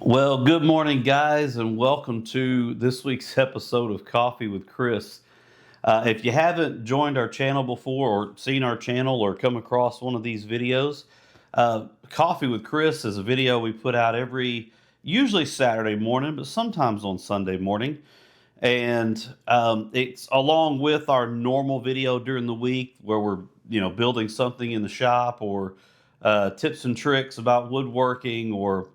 Well, good morning, guys, and welcome to this week's episode of Coffee with Chris. If you haven't joined our channel before, or seen our channel, or come across one of these videos, Coffee with Chris is a video we put out usually Saturday morning, but sometimes on Sunday morning. And it's along with our normal video during the week where we're, building something in the shop, or tips and tricks about woodworking, or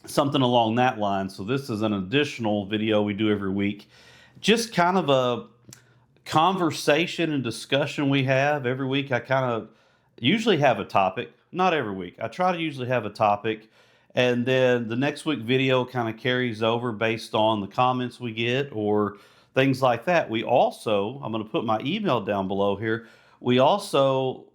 something along that line. So this is an additional video we do every week. Just kind of a conversation and discussion we have every week. I kind of usually have a topic, not every week. I try to usually have a topic, and then the next week video kind of carries over based on the comments we get or things like that. I'm going to put my email down below here. We also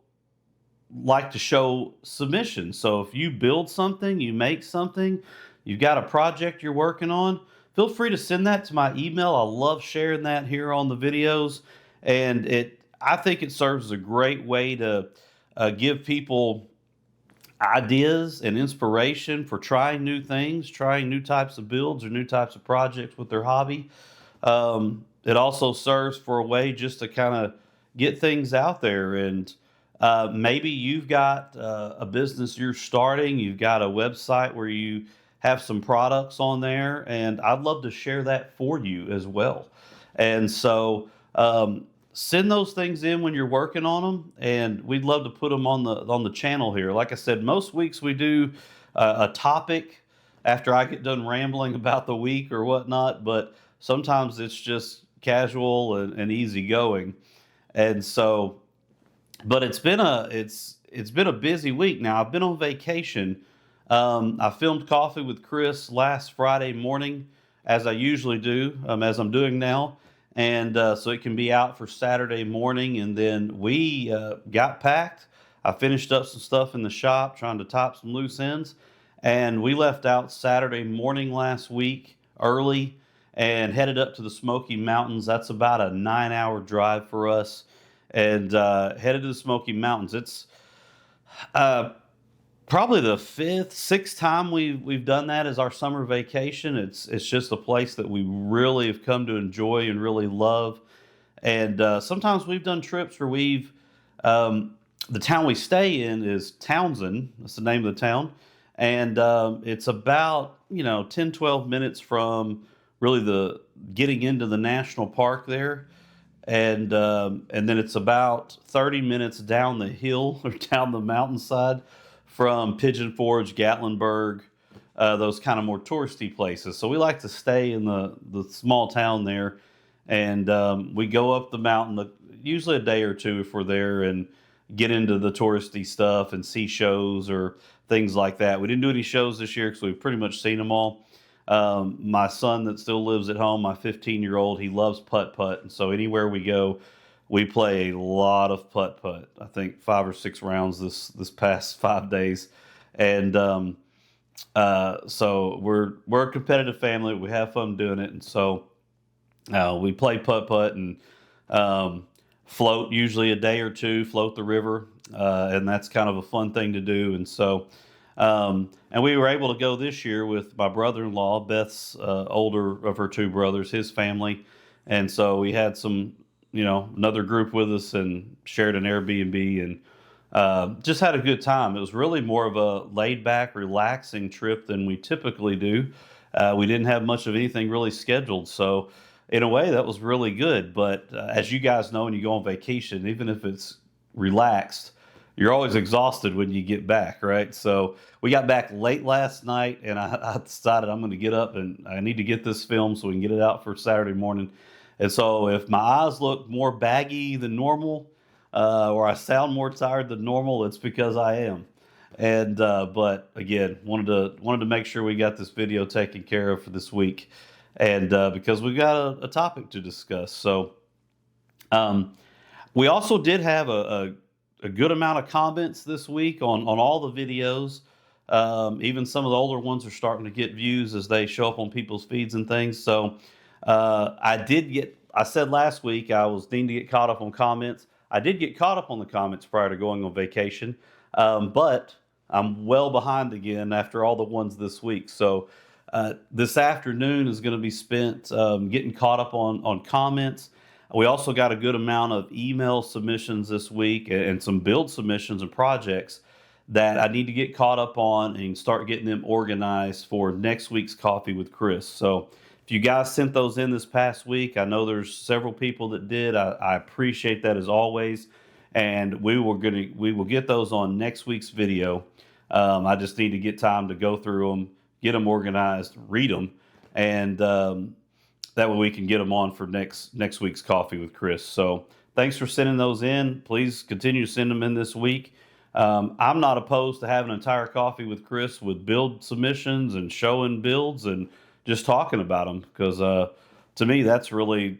like to show submissions. So if you build something, you make something, you've got a project you're working on, feel free to send that to my email. I love sharing that here on the videos, and I think it serves as a great way to give people ideas and inspiration for trying new things, trying new types of builds or new types of projects with their hobby. It also serves for a way just to kind of get things out there. And maybe you've got a business you're starting, you've got a website where you have some products on there, and I'd love to share that for you as well. And so send those things in when you're working on them, and we'd love to put them on the channel here. Like I said, most weeks we do a topic after I get done rambling about the week or whatnot, but sometimes it's just casual and easy going. And so but it's been a busy week. Now I've been on vacation. I filmed Coffee with Chris last Friday morning, as I usually do, as I'm doing now, and so it can be out for Saturday morning. And then we got packed. I finished up some stuff in the shop, trying to top some loose ends, and we left out Saturday morning last week early and headed up to the Smoky Mountains. That's about a 9-hour drive for us. And headed to the Smoky Mountains. It's probably the sixth time we've done that as our summer vacation. It's just a place that we really have come to enjoy and really love. And sometimes we've done trips where the town we stay in is Townsend. That's the name of the town. And it's about 10, 12 minutes from really the getting into the national park there. And then it's about 30 minutes down the hill or down the mountainside from Pigeon Forge, Gatlinburg, those kind of more touristy places. So we like to stay in the small town there, and we go up the mountain usually a day or two if we're there, and get into the touristy stuff and see shows or things like that. We didn't do any shows this year because we've pretty much seen them all. My son that still lives at home, my 15-year-old, he loves putt-putt. And so anywhere we go, we play a lot of putt-putt. I think 5 or 6 rounds this past 5 days. And so we're a competitive family. We have fun doing it. And so we play putt-putt and float usually a day or two, float the river. And that's kind of a fun thing to do. And so and we were able to go this year with my brother-in-law, Beth's older of her 2 brothers, his family. And so we had another group with us and shared an Airbnb and just had a good time. It was really more of a laid-back, relaxing trip than we typically do. We didn't have much of anything really scheduled. So in a way, that was really good. But as you guys know, when you go on vacation, even if it's relaxed, you're always exhausted when you get back, right? So we got back late last night, and I decided I'm going to get up and I need to get this film so we can get it out for Saturday morning. And so if my eyes look more baggy than normal, or I sound more tired than normal, it's because I am. And but again, wanted to make sure we got this video taken care of for this week, and because we've got a topic to discuss. So we also did have a good amount of comments this week on all the videos. Even some of the older ones are starting to get views as they show up on people's feeds and things. So I said last week I was needing to get caught up on comments. I did get caught up on the comments prior to going on vacation, but I'm well behind again after all the ones this week. So This afternoon is going to be spent getting caught up on comments. We also got a good amount of email submissions this week and some build submissions and projects that I need to get caught up on and start getting them organized for next week's Coffee with Chris. So if you guys sent those in this past week, I know there's several people that did. I appreciate that as always, and we will get those on next week's video. I just need to get time to go through them, get them organized, read them, and that way we can get them on for next week's Coffee with Chris. So thanks for sending those in. Please continue to send them in this week. I'm not opposed to having an entire Coffee with Chris with build submissions and showing builds and just talking about them, because to me that's really,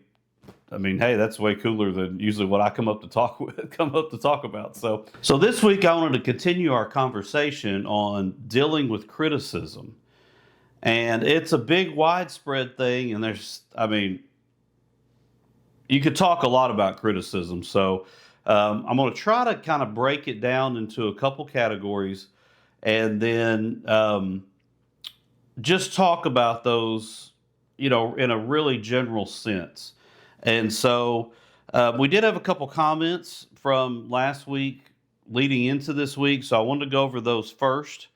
I mean, hey, that's way cooler than usually what I come up to talk about. So this week I wanted to continue our conversation on dealing with criticism. And it's a big widespread thing, and I mean, you could talk a lot about criticism. So I'm going to try to kind of break it down into a couple categories, and then just talk about those, in a really general sense. And so we did have a couple comments from last week leading into this week, so I wanted to go over those first.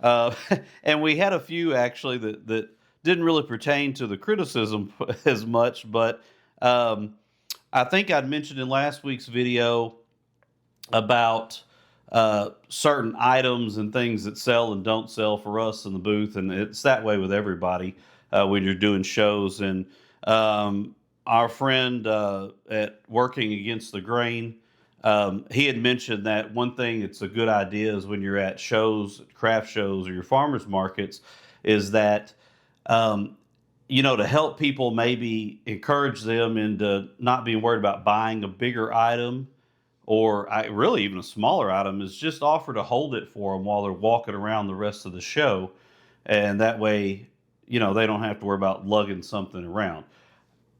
And we had a few actually that didn't really pertain to the criticism as much, but I think I'd mentioned in last week's video about certain items and things that sell and don't sell for us in the booth, and it's that way with everybody when you're doing shows. And our friend at Working Against the Grain, he had mentioned that one thing it's a good idea is when you're at shows, craft shows, or your farmers markets, is that to help people, maybe encourage them into not being worried about buying a bigger item, or really even a smaller item, is just offer to hold it for them while they're walking around the rest of the show. And that way, they don't have to worry about lugging something around.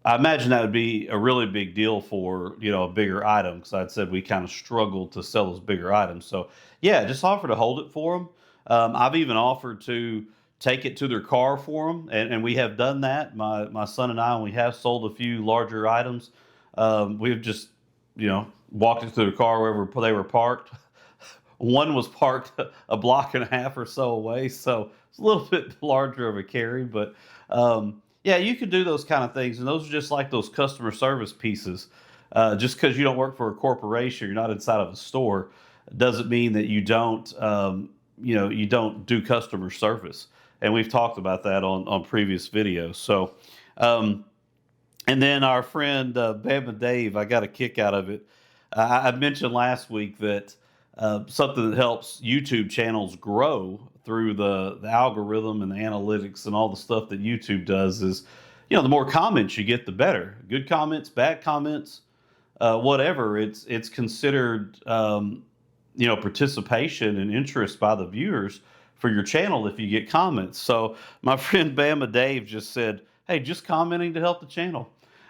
I imagine that would be a really big deal for, a bigger item, because I'd said we kind of struggled to sell those bigger items. So yeah, just offer to hold it for them. I've even offered to take it to their car for them, and we have done that. My son and I, and we have sold a few larger items. We've just, walked it to their car wherever they were parked. One was parked a block and a half or so away, so it's a little bit larger of a carry, but yeah, you can do those kind of things, and those are just like those customer service pieces. Just because you don't work for a corporation, you're not inside of a store, doesn't mean that you don't, you don't do customer service. And we've talked about that on previous videos. So, and then our friend Bama Dave, I got a kick out of it. I mentioned last week that something that helps YouTube channels grow through the algorithm and the analytics and all the stuff that YouTube does is, the more comments you get, the better. Good comments, bad comments, whatever. It's considered, participation and interest by the viewers for your channel if you get comments. So my friend Bama Dave just said, hey, just commenting to help the channel.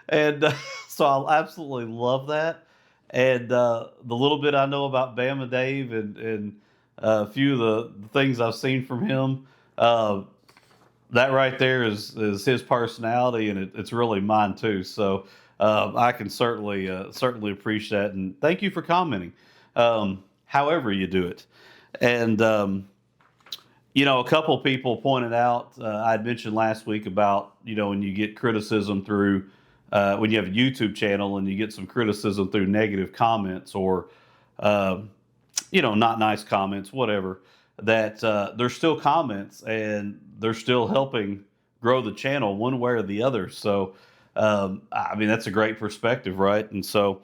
And so I absolutely love that. And the little bit I know about Bama Dave and a few of the things I've seen from him, that right there is his personality, and it's really mine too. So I can certainly appreciate that, and thank you for commenting, however you do it. And a couple people pointed out, I'd mentioned last week about when you get criticism through. When you have a YouTube channel and you get some criticism through negative comments or, not nice comments, whatever, that there's still comments and they're still helping grow the channel one way or the other. So, that's a great perspective, right? And so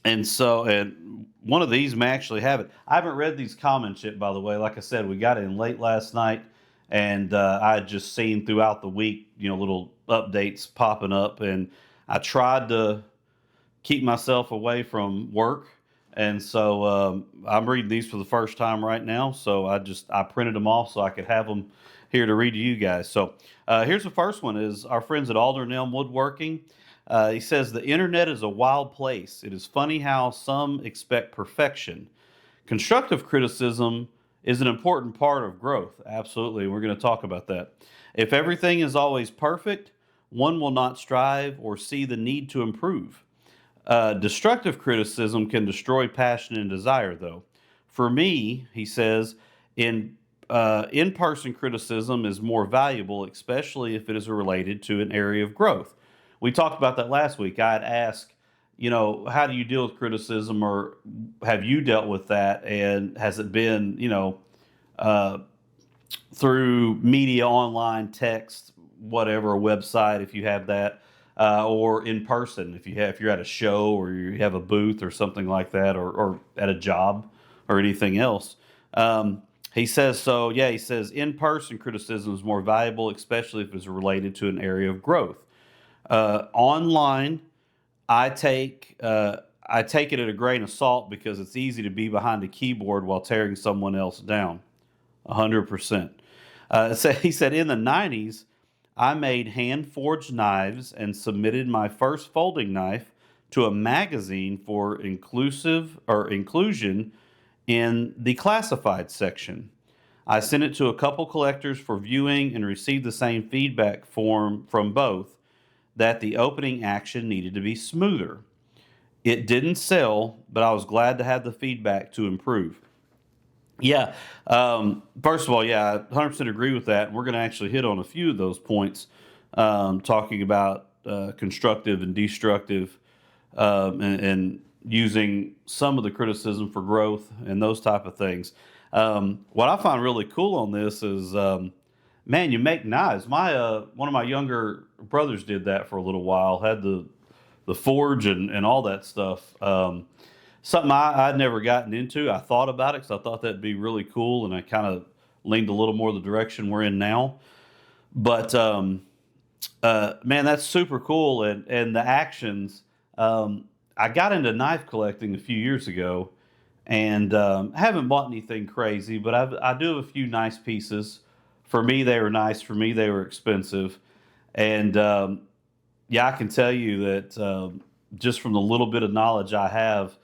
one of these may actually have it. I haven't read these comments yet, by the way. Like I said, we got in late last night, and I had just seen throughout the week, little updates popping up, and I tried to keep myself away from work, and so I'm reading these for the first time right now. So I printed them off so I could have them here to read to you guys. So here's the first one: is our friends at Alder Elm Woodworking. He says the internet is a wild place. It is funny how some expect perfection. Constructive criticism is an important part of growth. Absolutely. We're going to talk about that. If everything is always perfect, one will not strive or see the need to improve. Destructive criticism can destroy passion and desire, though. For me, he says, in-person criticism is more valuable, especially if it is related to an area of growth. We talked about that last week. I had asked, how do you deal with criticism, or have you dealt with that? And has it been, uh, through media, online, text, whatever, a website, if you have that, or in person, if you're at a show or you have a booth or something like that, or at a job or anything else. He says so. Yeah, he says in-person criticism is more valuable, especially if it's related to an area of growth. Online, I take it at a grain of salt because it's easy to be behind a keyboard while tearing someone else down. 100%. So he said in the 90s, I made hand-forged knives and submitted my first folding knife to a magazine for inclusion in the classified section. I sent it to a couple collectors for viewing and received the same feedback from both, that the opening action needed to be smoother. It didn't sell, but I was glad to have the feedback to improve. Yeah. First of all, yeah, I 100% agree with that. We're going to actually hit on a few of those points, talking about constructive and destructive, and using some of the criticism for growth and those type of things. What I find really cool on this is, man, you make knives. One of my younger brothers did that for a little while. Had the forge and all that stuff. Something I'd never gotten into. I thought about it because I thought that'd be really cool, and I kind of leaned a little more the direction we're in now. But man, that's super cool. And the actions. I got into knife collecting a few years ago, and haven't bought anything crazy, but I do have a few nice pieces. For me, they were nice. For me, they were expensive. And yeah, I can tell you that just from the little bit of knowledge I have,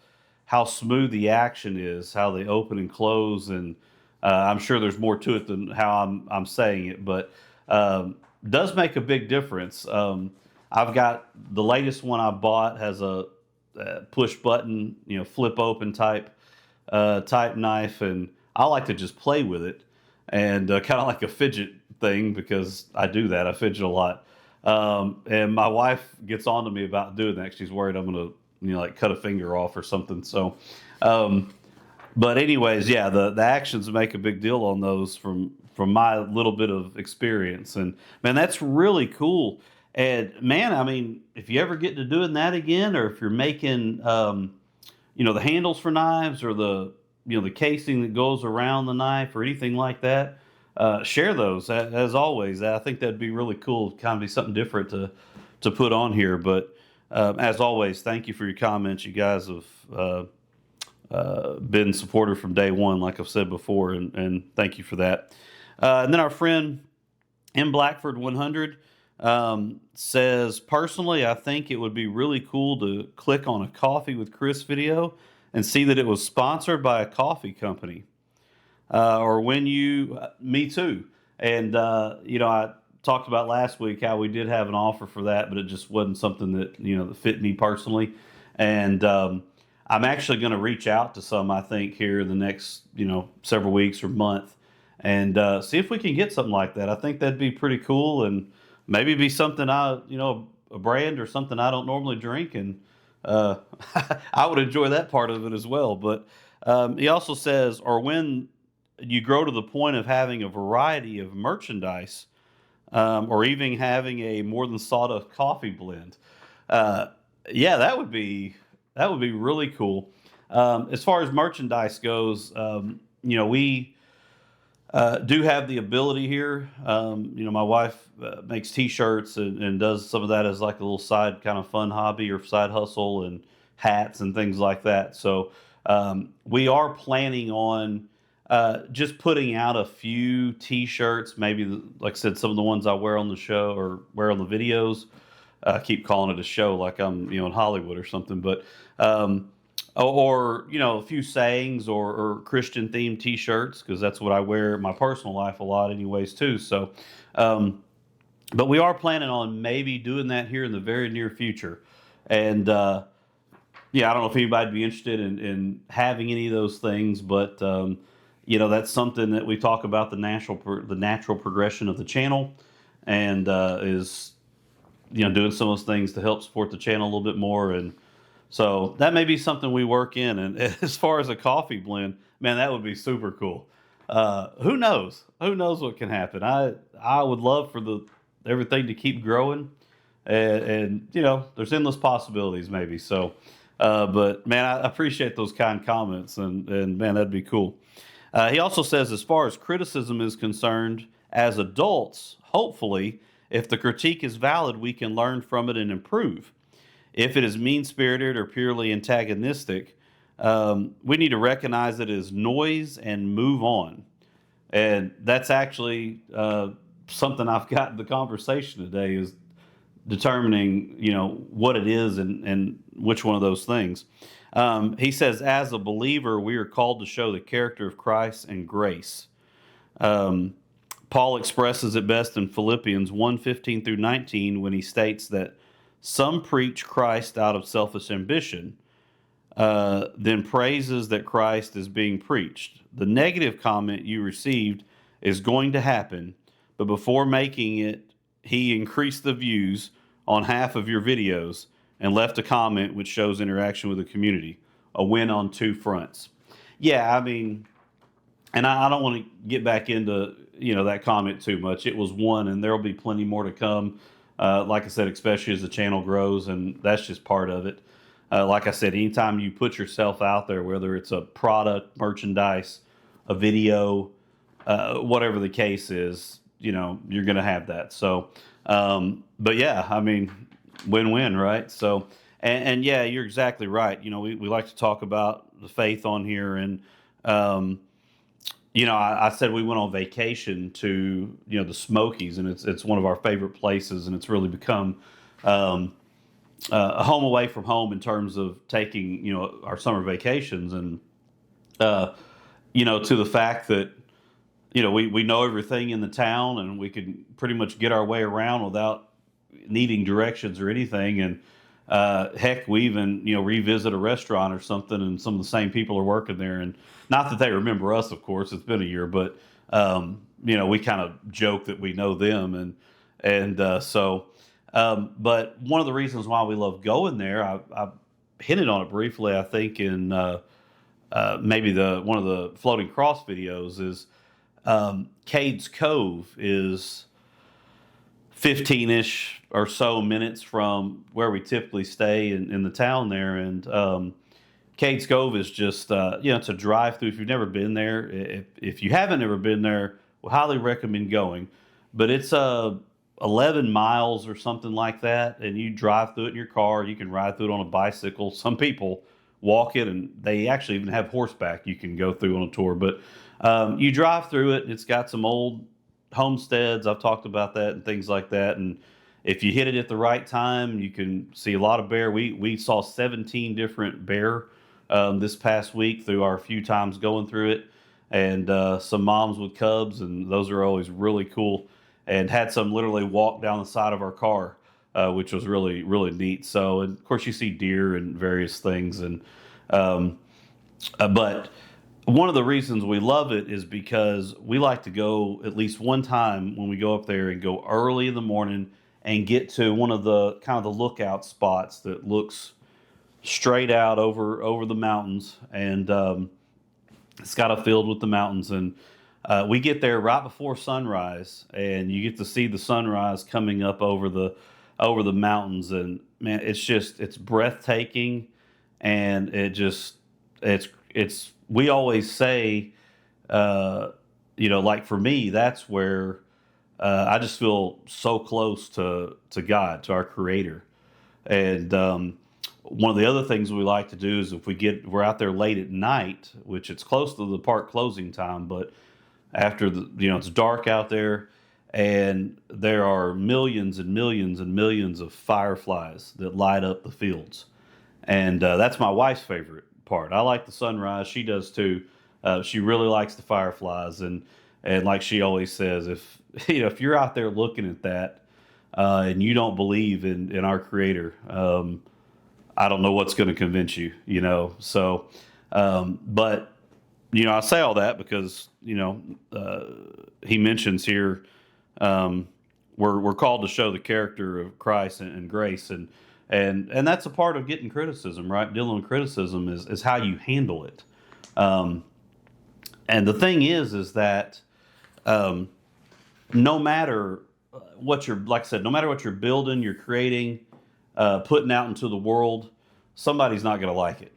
how smooth the action is, how they open and close, and I'm sure there's more to it than how I'm saying it, but does make a big difference. I've got the latest one I bought has a push button, flip open type knife, and I like to just play with it, and kind of like a fidget thing, because I do that. I fidget a lot. And my wife gets on to me about doing that. She's worried I'm going to, like cut a finger off or something. So, but anyways, yeah, the actions make a big deal on those from my little bit of experience. And man, that's really cool. And man, I mean, if you ever get to doing that again, or if you're making, the handles for knives, or the casing that goes around the knife, or anything like that, share those as always. I think that'd be really cool. Kind of be something different to put on here. But as always, thank you for your comments. You guys have been supportive from day one, like I've said before, and thank you for that. And then our friend M Blackford 100 says, personally, I think it would be really cool to click on a Coffee with Chris video and see that it was sponsored by a coffee company. Or when me too. And, I talked about last week how we did have an offer for that, but it just wasn't something that, that fit me personally. And I'm actually going to reach out to some, I think, here in the next, several weeks or month, and see if we can get something like that. I think that'd be pretty cool, and maybe be something a brand or something I don't normally drink. And I would enjoy that part of it as well. But he also says, or when you grow to the point of having a variety of merchandise, or even having a more than sawdust coffee blend. Yeah, that would be really cool. As far as merchandise goes, we do have the ability here. My wife makes T-shirts and does some of that as like a little side kind of fun hobby or side hustle, and hats and things like that. So we are planning on just putting out a few T-shirts, maybe, like I said, some of the ones I wear on the show or wear on the videos. I keep calling it a show like I'm, in Hollywood or something. But or a few sayings or Christian themed T-shirts, because that's what I wear in my personal life a lot, anyways, too. So, um, but we are planning on maybe doing that here in the very near future, and yeah, I don't know if anybody'd be interested in having any of those things, but that's something that we talk about, the natural progression of the channel, and is doing some of those things to help support the channel a little bit more. And so that may be something we work in. And as far as a coffee blend, man, that would be super cool. Who knows? Who knows what can happen? I would love for the everything to keep growing, and there's endless possibilities maybe. So, but man, I appreciate those kind comments, and man, that'd be cool. He also says, as far as criticism is concerned, as adults, hopefully, if the critique is valid, we can learn from it and improve. If it is mean spirited or purely antagonistic, we need to recognize it as noise and move on. And that's actually something I've got in the conversation today, is determining what it is and which one of those things. He says, as a believer, we are called to show the character of Christ and grace. Paul expresses it best in Philippians 1:15 through 19 when he states that some preach Christ out of selfish ambition, then praises that Christ is being preached. The negative comment you received is going to happen, but before making it, he increased the views on half of your videos and left a comment which shows interaction with the community. A win on two fronts. Yeah, I mean, and I don't want to get back into that comment too much. It was one, and there will be plenty more to come. Like I said, especially as the channel grows, and that's just part of it. Like I said, anytime you put yourself out there, whether it's a product, merchandise, a video, whatever the case is, you're going to have that. So, but yeah, I mean, win-win, right? So, and yeah, you're exactly right. We like to talk about the faith on here, and I said we went on vacation to the Smokies, and it's one of our favorite places, and it's really become a home away from home in terms of taking our summer vacations, and to the fact that we know everything in the town, and we can pretty much get our way around without needing directions or anything. And heck, we even revisit a restaurant or something, and some of the same people are working there, and not that they remember us, of course, it's been a year, but we kind of joke that we know them, but one of the reasons why we love going there, I hinted on it briefly, I think, in maybe one of the floating cross videos, is Cades Cove is 15-ish or so minutes from where we typically stay in the town there. And Cades Cove is just, it's a drive through. If you've never been there, if you haven't ever been there, we highly recommend going. But it's 11 miles or something like that, and you drive through it in your car. You can ride through it on a bicycle. Some people walk it, and they actually even have horseback you can go through on a tour. But you drive through it, and it's got some old homesteads. I've talked about that and things like that. And if you hit it at the right time, you can see a lot of bear. We saw 17 different bear this past week through our few times going through it, and some moms with cubs, and those are always really cool. And had some literally walk down the side of our car, which was really, really neat. So, and of course, you see deer and various things. And but one of the reasons we love it is because we like to go at least one time when we go up there, and go early in the morning and get to one of the kind of the lookout spots that looks straight out over the mountains, and it's got a field with the mountains. And we get there right before sunrise, and you get to see the sunrise coming up over the mountains. And man, it's breathtaking, and it's we always say, like for me, that's where I just feel so close to God, to our Creator. And one of the other things we like to do is, if we're out there late at night, which it's close to the park closing time, but after it's dark out there, and there are millions and millions and millions of fireflies that light up the fields. And that's my wife's favorite part. I like the sunrise. She does too. She really likes the fireflies, and like she always says, if if you're out there looking at that and you don't believe in our Creator, I don't know what's going to convince you. So, but I say all that because he mentions here we're called to show the character of Christ and grace, and that's a part of getting criticism, right? Dealing with criticism is how you handle it. And the thing is that no matter what you're, like I said, no matter what you're building, you're creating, putting out into the world, somebody's not going to like it.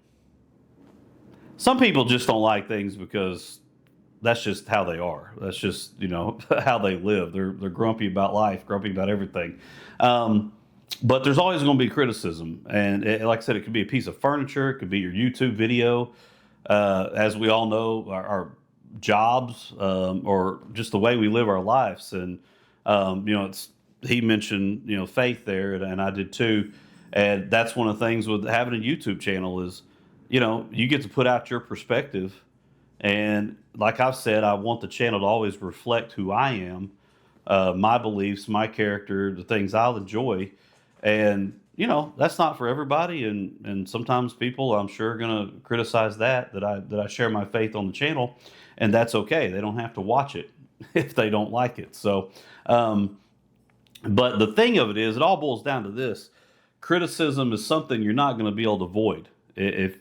Some people just don't like things because that's just how they are. That's just how they live. They're grumpy about life, grumpy about everything. But there's always going to be criticism, and like I said, it could be a piece of furniture, it could be your YouTube video. As we all know, our jobs or just the way we live our lives, and he mentioned faith there, and I did too, and that's one of the things with having a YouTube channel is you get to put out your perspective. And like I've said, I want the channel to always reflect who I am, my beliefs, my character, the things I'll enjoy. And, that's not for everybody. And sometimes people, I'm sure, are going to criticize that I share my faith on the channel. And that's okay. They don't have to watch it if they don't like it. So, but the thing of it is, it all boils down to this. Criticism is something you're not going to be able to avoid if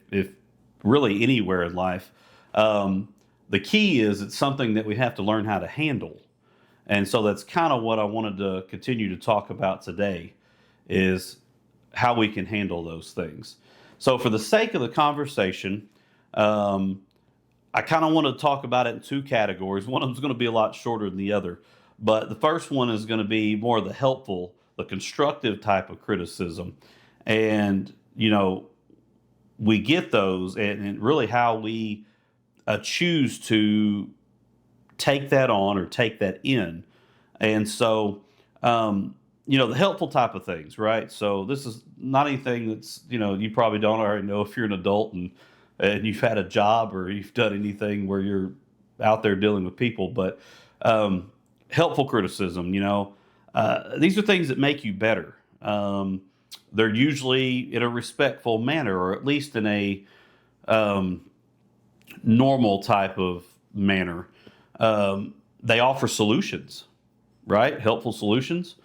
really anywhere in life. The key is it's something that we have to learn how to handle. And so that's kind of what I wanted to continue to talk about today is how we can handle those things. So for the sake of the conversation, I kind of want to talk about it in two categories. One of them is going to be a lot shorter than the other. But the first one is going to be more the helpful, the constructive type of criticism. And, we get those and really how we choose to take that on or take that in. And so, the helpful type of things, right? So this is not anything that's, you probably don't already know if you're an adult and you've had a job or you've done anything where you're out there dealing with people, but helpful criticism, these are things that make you better. They're usually in a respectful manner, or at least in a normal type of manner. They offer solutions, right? Helpful solutions.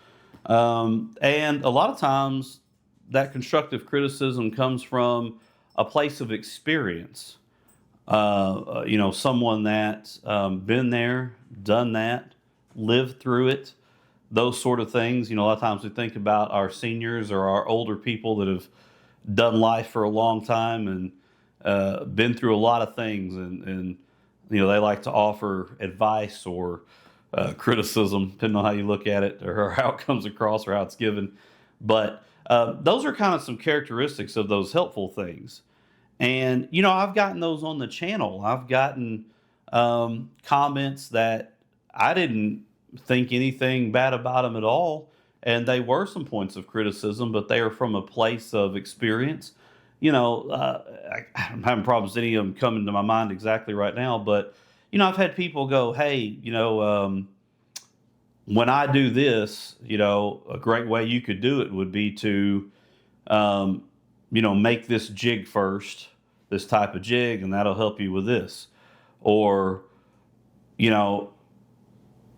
And a lot of times that constructive criticism comes from a place of experience. Someone that's been there, done that, lived through it, those sort of things. A lot of times we think about our seniors or our older people that have done life for a long time and been through a lot of things, and they like to offer advice or criticism, depending on how you look at it or how it comes across or how it's given. But those are kind of some characteristics of those helpful things. And, I've gotten those on the channel. I've gotten comments that I didn't think anything bad about them at all. And they were some points of criticism, but they are from a place of experience. I'm having problems any of them coming to my mind exactly right now, but I've had people go, hey, when I do this, a great way you could do it would be to, make this jig first, this type of jig, and that'll help you with this. Or,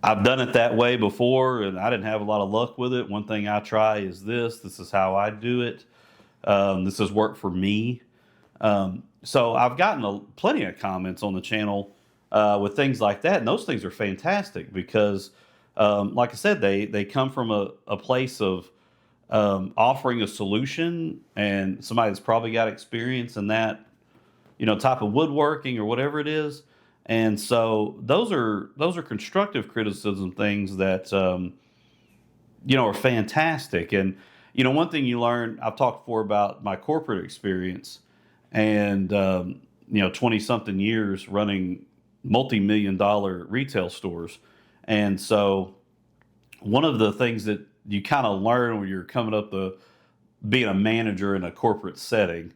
I've done it that way before and I didn't have a lot of luck with it. One thing I try is this. This is how I do it. This has worked for me. So I've gotten plenty of comments on the channel with things like that. And those things are fantastic because, like I said, they come from a place of offering a solution, and somebody that's probably got experience in that, type of woodworking or whatever it is. And so those are constructive criticism things that, are fantastic. And, one thing you learn, I've talked before about my corporate experience and, 20 something years running multi-million-dollar retail stores. And so one of the things that you kind of learn when you're coming up being a manager in a corporate setting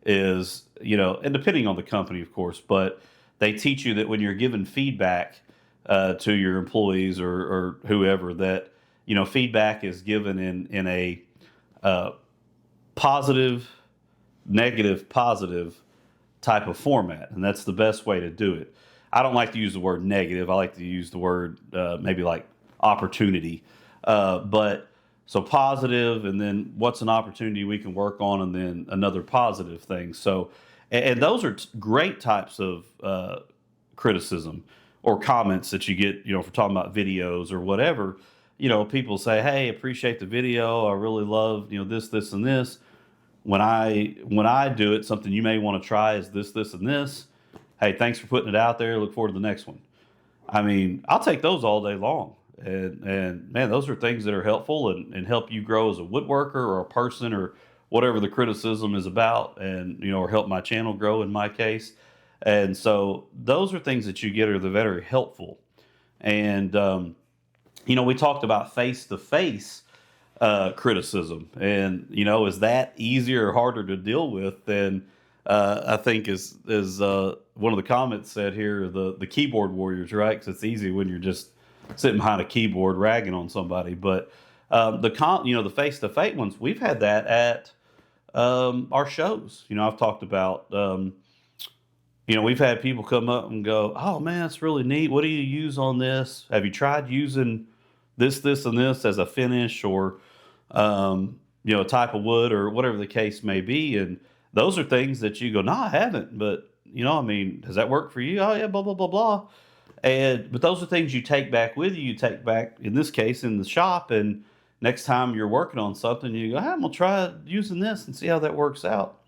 is, and depending on the company, of course, but they teach you that when you're giving feedback to your employees or whoever, that feedback is given in a positive, negative, positive type of format, and that's the best way to do it. I don't like to use the word negative. I like to use the word maybe like opportunity. But so positive, and then what's an opportunity we can work on, and then another positive thing. So, and those are great types of criticism or comments that you get, if we're talking about videos or whatever. People say, "Hey, appreciate the video. I really love, this, and this. When I do it, something you may want to try is this, and this. Hey, thanks for putting it out there. Look forward to the next one." I mean, I'll take those all day long. And man, those are things that are helpful and help you grow as a woodworker or a person or whatever the criticism is about, and or help my channel grow in my case. And so those are things that you get are the very helpful. And we talked about face-to-face criticism, and is that easier or harder to deal with than I think is one of the comments said here, the keyboard warriors, right? Because it's easy when you're just sitting behind a keyboard ragging on somebody. But the face-to-face ones, we've had that at our shows. I've talked about we've had people come up and go, "Oh man, that's really neat. What do you use on this? Have you tried using this, and this as a finish, or a type of wood, or whatever the case may be?" And those are things that you go, "No, I haven't, but I mean, does that work for you?" "Oh yeah, blah blah blah blah." But those are things you take back with you. You take back, in this case, in the shop, and next time you're working on something, you go, "Hey, I'm gonna try using this and see how that works out."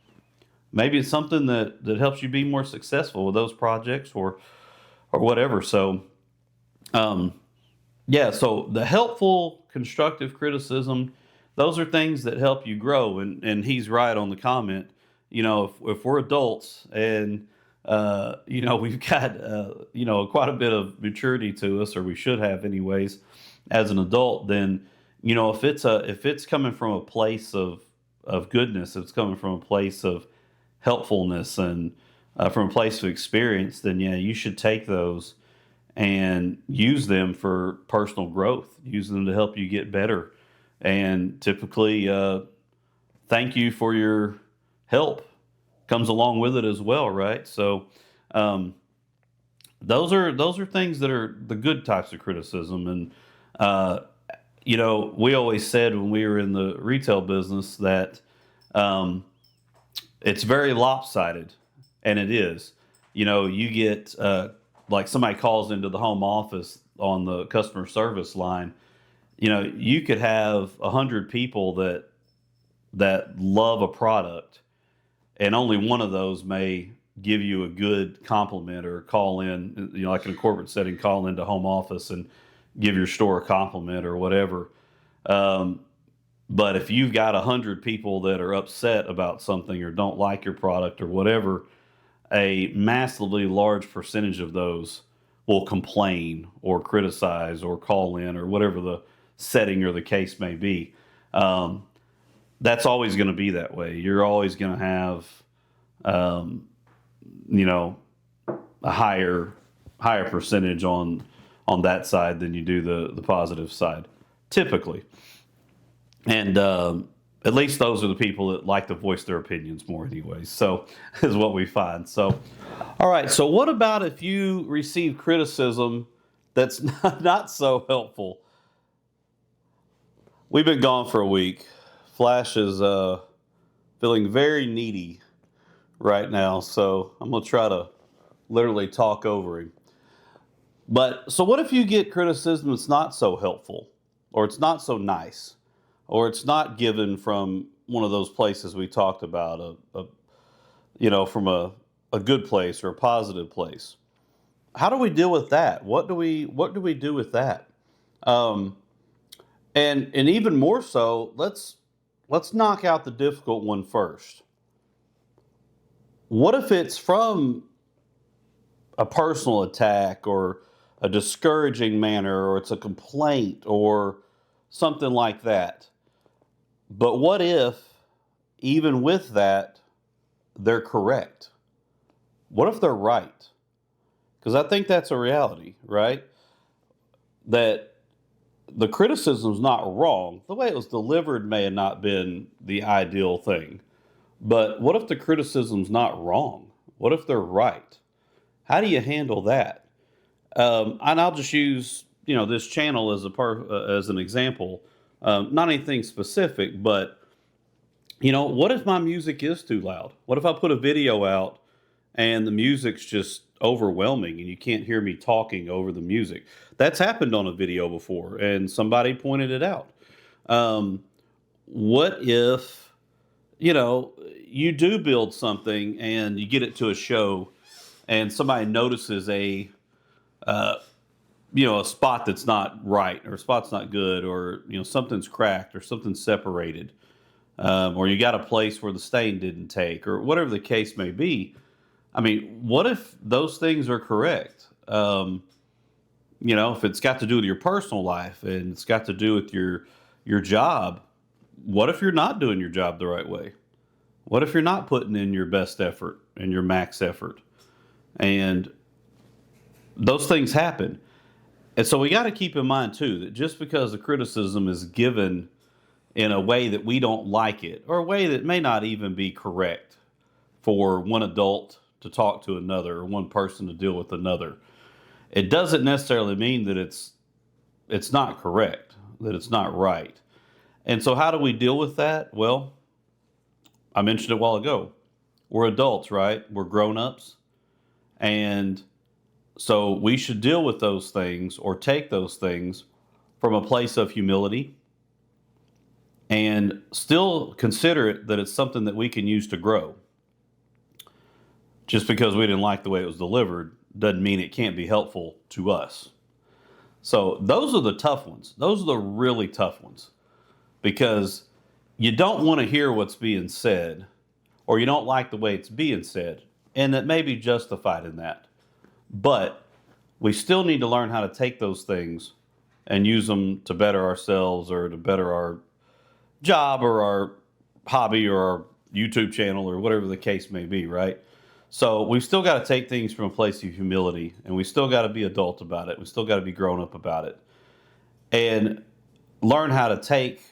Maybe it's something that helps you be more successful with those projects or whatever. So, yeah. So the helpful, constructive criticism, those are things that help you grow. And he's right on the comment. If we're adults and we've got quite a bit of maturity to us, or we should have anyways, as an adult, then if it's coming from a place of goodness, if it's coming from a place of helpfulness, and from a place of experience, then yeah, you should take those and use them for personal growth. Use them to help you get better, and typically, thank you for your help comes along with it as well, right? So, those are things that are the good types of criticism. And we always said when we were in the retail business that it's very lopsided, and it is. You get like somebody calls into the home office on the customer service line. You could have 100 people that love a product, and only one of those may give you a good compliment, or call in, like in a corporate setting, call into home office and give your store a compliment or whatever. But if you've got 100 people that are upset about something or don't like your product or whatever, a massively large percentage of those will complain or criticize or call in, or whatever the setting or the case may be. That's always going to be that way. You're always going to have, a higher percentage on that side than you do the positive side, typically. And at least those are the people that like to voice their opinions more anyways. So is what we find. So, all right. So what about if you receive criticism that's not so helpful? We've been gone for a week. Flash is feeling very needy right now, so I'm going to try to literally talk over him. But so what if you get criticism that's not so helpful, or it's not so nice, or it's not given from one of those places we talked about, from a good place or a positive place? How do we deal with that? What do we do with that? And even more so, let's knock out the difficult one first. What if it's from a personal attack, or a discouraging manner, or it's a complaint or something like that? But what if, even with that, they're correct? What if they're right? Because I think that's a reality, right? That the criticism's not wrong. The way it was delivered may have not been the ideal thing. But what if the criticism's not wrong? What if they're right? How do you handle that? And I'll just use this channel as as an example. Not anything specific, but what if my music is too loud? What if I put a video out and the music's just overwhelming and you can't hear me talking over the music? That's happened on a video before, and somebody pointed it out. What if you do build something and you get it to a show and somebody notices a spot that's not right, or a spot's not good, or something's cracked, or something's separated, or you got a place where the stain didn't take, or whatever the case may be. I mean, what if those things are correct? If it's got to do with your personal life and it's got to do with your job, what if you're not doing your job the right way? What if you're not putting in your best effort and your max effort? And those things happen. And so we got to keep in mind, too, that just because the criticism is given in a way that we don't like it, or a way that may not even be correct for one adult to talk to another, or one person to deal with another, it doesn't necessarily mean that it's not correct, that it's not right. And so how do we deal with that? Well, I mentioned it a while ago. We're adults, right? We're grown-ups. And so we should deal with those things, or take those things from a place of humility, and still consider it that it's something that we can use to grow. Just because we didn't like the way it was delivered doesn't mean it can't be helpful to us. So those are the tough ones. Those are the really tough ones, because you don't want to hear what's being said, or you don't like the way it's being said, and that may be justified in that. But we still need to learn how to take those things and use them to better ourselves, or to better our job, or our hobby, or our YouTube channel, or whatever the case may be, right? So we've still got to take things from a place of humility, and we still got to be adult about it. We still got to be grown up about it, and learn how to take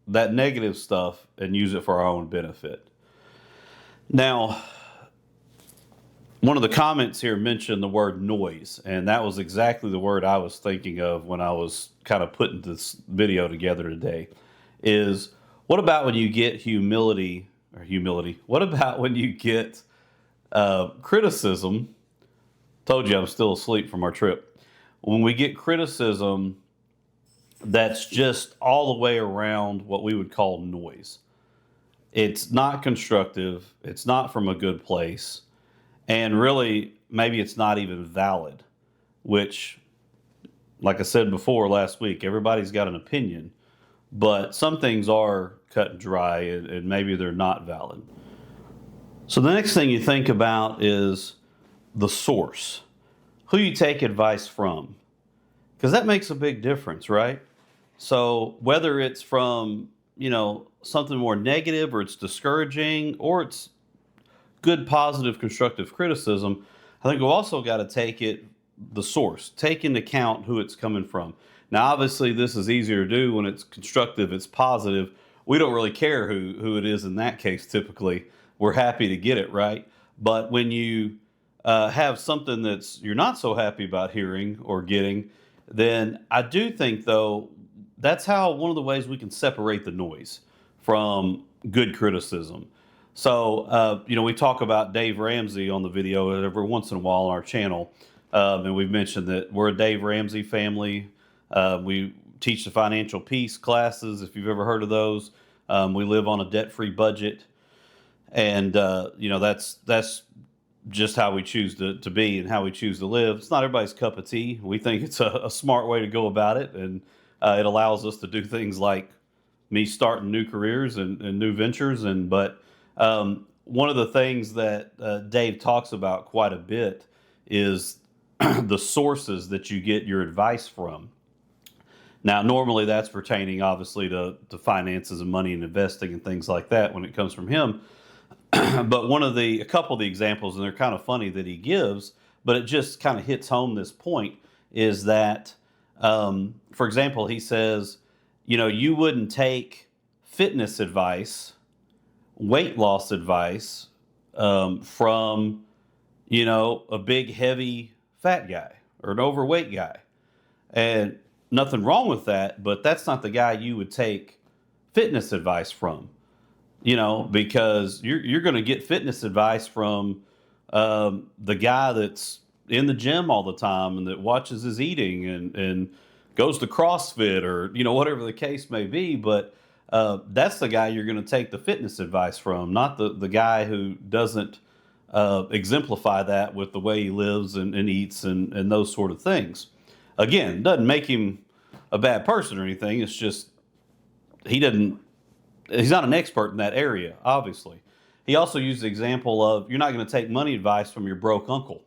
that negative stuff and use it for our own benefit. Now, one of the comments here mentioned the word noise, and that was exactly the word I was thinking of when I was kind of putting this video together today. Is, what about when you get humility? What about when you get criticism? Told you I'm still asleep from our trip. When we get criticism that's just all the way around what we would call noise. It's not constructive. It's not from a good place. And really, maybe it's not even valid, which, like I said before last week, everybody's got an opinion, but some things are cut and dry, and maybe they're not valid. So the next thing you think about is the source, who you take advice from, because that makes a big difference, right? So whether it's from, something more negative, or it's discouraging, or it's good, positive, constructive criticism, I think we've also got to take the source, take into account who it's coming from. Now, obviously, this is easier to do when it's constructive, it's positive. We don't really care who it is in that case, typically. We're happy to get it, right? But when you have something you're not so happy about hearing or getting, then I do think, though, that's one of the ways we can separate the noise from good criticism. So, we talk about Dave Ramsey on the video every once in a while on our channel. And we've mentioned that we're a Dave Ramsey family. We teach the financial peace classes, if you've ever heard of those. We live on a debt-free budget. And, that's just how we choose to be and how we choose to live. It's not everybody's cup of tea. We think it's a smart way to go about it. And it allows us to do things like me starting new careers and new ventures. But one of the things that Dave talks about quite a bit is the sources that you get your advice from. Now, normally that's pertaining, obviously, to finances and money and investing and things like that when it comes from him. But a couple of the examples, and they're kind of funny that he gives, but it just kind of hits home this point is that, for example, he says, you wouldn't take fitness advice, weight loss advice from, a big, heavy, fat guy or an overweight guy. And nothing wrong with that, but that's not the guy you would take fitness advice from, because you're going to get fitness advice from the guy that's in the gym all the time and that watches his eating and goes to CrossFit or, whatever the case may be. But that's the guy you're going to take the fitness advice from, not the guy who doesn't exemplify that with the way he lives and eats and those sort of things. Again, doesn't make him a bad person or anything. It's just he's not an expert in that area, obviously. He also used the example of you're not going to take money advice from your broke uncle.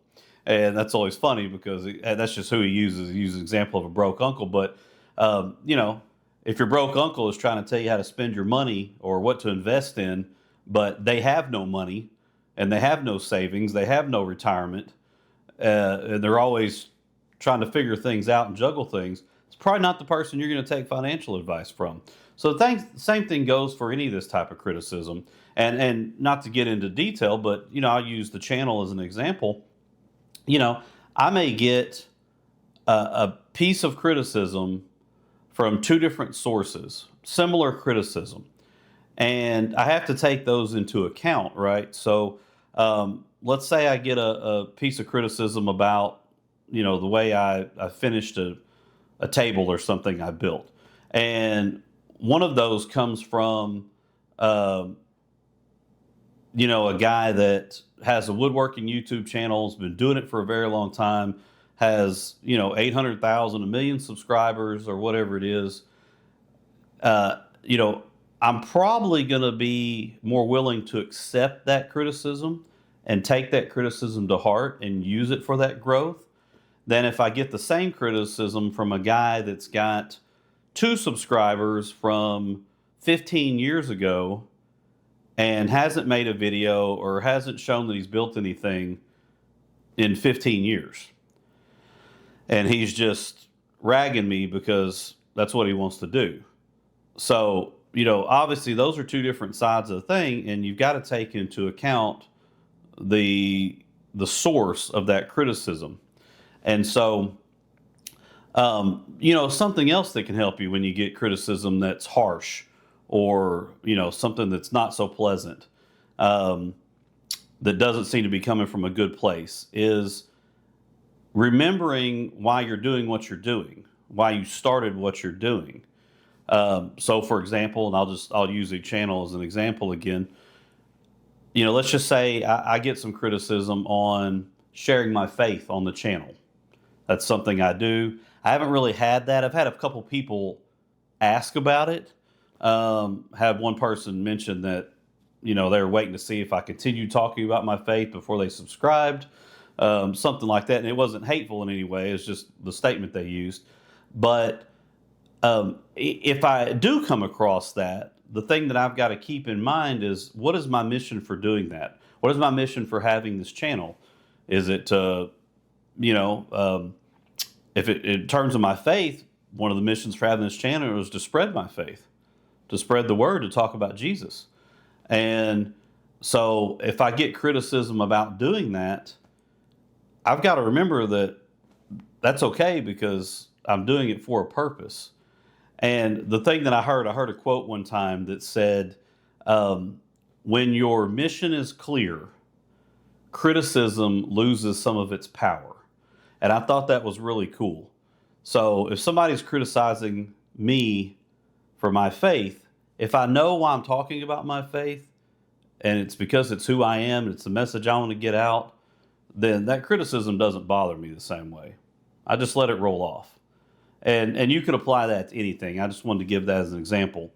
And that's always funny because that's just who he uses. He uses an example of a broke uncle. But, if your broke uncle is trying to tell you how to spend your money or what to invest in, but they have no money and they have no savings, they have no retirement, and they're always trying to figure things out and juggle things, it's probably not the person you're going to take financial advice from. So the same thing goes for any of this type of criticism. And not to get into detail, but, I'll use the channel as an example. I may get a piece of criticism from two different sources, similar criticism, and I have to take those into account, right? So let's say I get a piece of criticism about, the way I finished a table or something I built. And one of those comes from, a guy that has a woodworking YouTube channel, has been doing it for a very long time, has, 800,000, 1 million subscribers or whatever it is. I'm probably going to be more willing to accept that criticism and take that criticism to heart and use it for that growth than if I get the same criticism from a guy that's got 2 subscribers from 15 years ago and hasn't made a video or hasn't shown that he's built anything in 15 years. And he's just ragging me because that's what he wants to do. So, obviously those are 2 different sides of the thing, and you've got to take into account the source of that criticism. And so, something else that can help you when you get criticism that's harsh or, something that's not so pleasant, that doesn't seem to be coming from a good place is remembering why you're doing what you're doing, why you started what you're doing. So for example, and I'll use the channel as an example again, let's just say I get some criticism on sharing my faith on the channel. That's something I do. I haven't really had that. I've had a couple people ask about it. Had one person mention that, they were waiting to see if I continued talking about my faith before they subscribed, something like that. And it wasn't hateful in any way. It's just the statement they used. But if I do come across that, the thing that I've got to keep in mind is, what is my mission for doing that? What is my mission for having this channel? Is it to, if in terms of my faith, one of the missions for having this channel is to spread my faith, to spread the word, to talk about Jesus. And so if I get criticism about doing that, I've got to remember that that's okay because I'm doing it for a purpose. And the thing that I heard a quote one time that said, when your mission is clear, criticism loses some of its power. And I thought that was really cool. So if somebody's criticizing me for my faith, if I know why I'm talking about my faith, and it's because it's who I am, and it's the message I want to get out, then that criticism doesn't bother me the same way. I just let it roll off. And you could apply that to anything. I just wanted to give that as an example.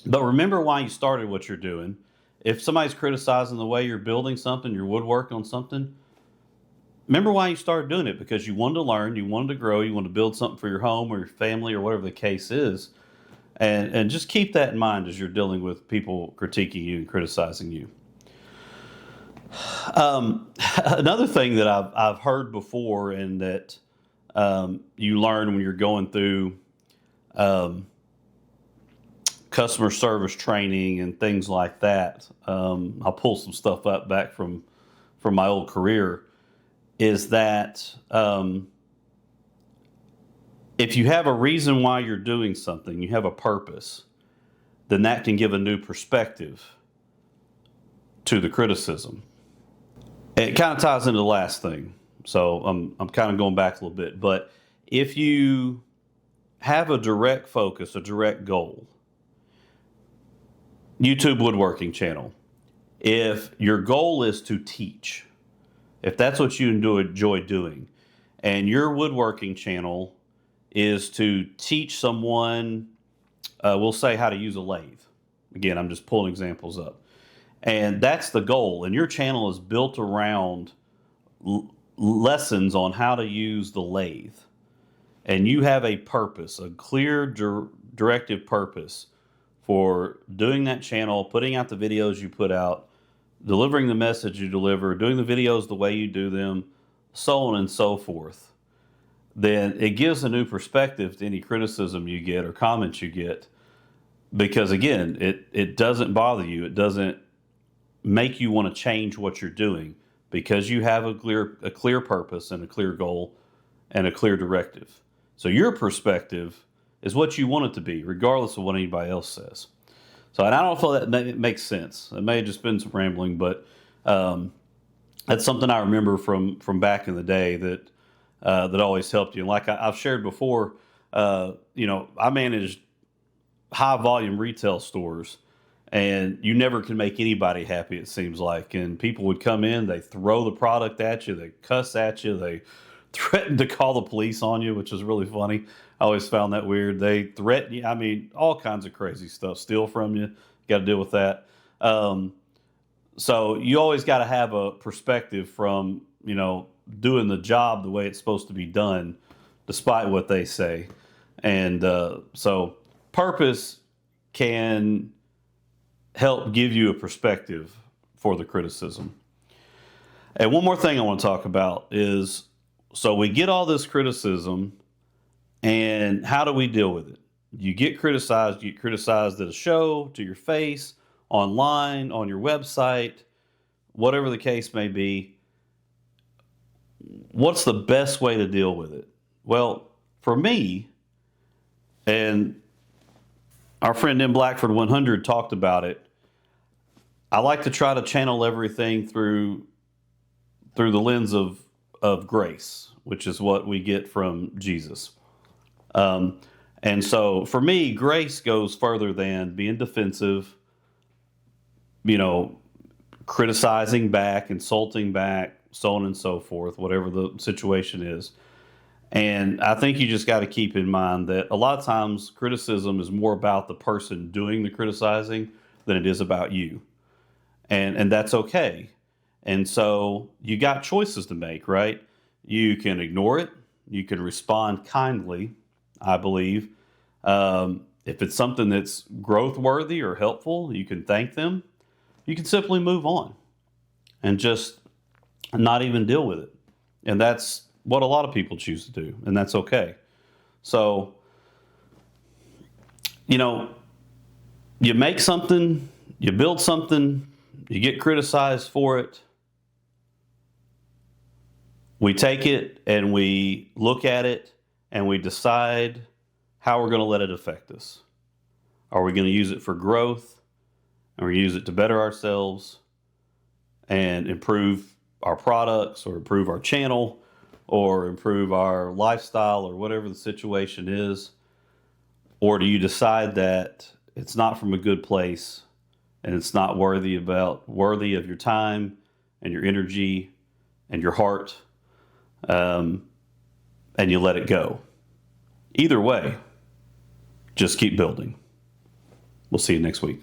But remember why you started what you're doing. If somebody's criticizing the way you're building something, you're woodworking on something, remember why you started doing it, because you wanted to learn, you wanted to grow, you wanted to build something for your home or your family or whatever the case is. And just keep that in mind as you're dealing with people critiquing you and criticizing you. Another thing that I've heard before, and that you learn when you're going through um, customer service training and things like that. I'll pull some stuff up back from my old career. Is that if you have a reason why you're doing something, you have a purpose, then that can give a new perspective to the criticism. It kind of ties into the last thing. So I'm kind of going back a little bit. But if you have a direct focus, a direct goal, YouTube woodworking channel, if your goal is to teach, if that's what you enjoy doing, and your woodworking channel is to teach someone, we'll say how to use a lathe. Again, I'm just pulling examples up. And that's the goal. And your channel is built around lessons on how to use the lathe. And you have a purpose, a clear directive purpose for doing that channel, putting out the videos you put out, delivering the message you deliver, doing the videos the way you do them, so on and so forth, then it gives a new perspective to any criticism you get or comments you get. Because again, it doesn't bother you. It doesn't make you want to change what you're doing, because you have a clear purpose and a clear goal and a clear directive. So your perspective is what you want it to be, regardless of what anybody else says. So, and I don't feel that makes sense. It may have just been some rambling, but that's something I remember from back in the day that always helped you. And like I've shared before, I managed high volume retail stores, and you never can make anybody happy, it seems like. And people would come in, they throw the product at you, they cuss at you, they threaten to call the police on you, which is really funny. I always found that weird. They threaten you. I mean, all kinds of crazy stuff. Steal from you. Got to deal with that. So you always got to have a perspective from, doing the job the way it's supposed to be done, despite what they say. And so purpose can help give you a perspective for the criticism. And one more thing I want to talk about is, so we get all this criticism, and how do we deal with it? You get criticized at a show, to your face, online, on your website, whatever the case may be. What's the best way to deal with it? Well, for me, and our friend in Blackford 100 talked about it, I like to try to channel everything through the lens of grace, which is what we get from Jesus. And so for me, grace goes further than being defensive, criticizing back, insulting back, so on and so forth, whatever the situation is. And I think you just got to keep in mind that a lot of times criticism is more about the person doing the criticizing than it is about you. And that's okay. And so you got choices to make, right? You can ignore it. You can respond kindly, I believe. If it's something that's growth worthy or helpful, you can thank them. You can simply move on and just not even deal with it. And that's what a lot of people choose to do, and that's okay. So, you make something, you build something, you get criticized for it. We take it and we look at it and we decide how we're going to let it affect us. Are we going to use it for growth? And we use it to better ourselves and improve our products, or improve our channel, or improve our lifestyle, or whatever the situation is? Or do you decide that it's not from a good place and it's not worthy of your time and your energy and your heart, and you let it go? Either way, just keep building. We'll see you next week.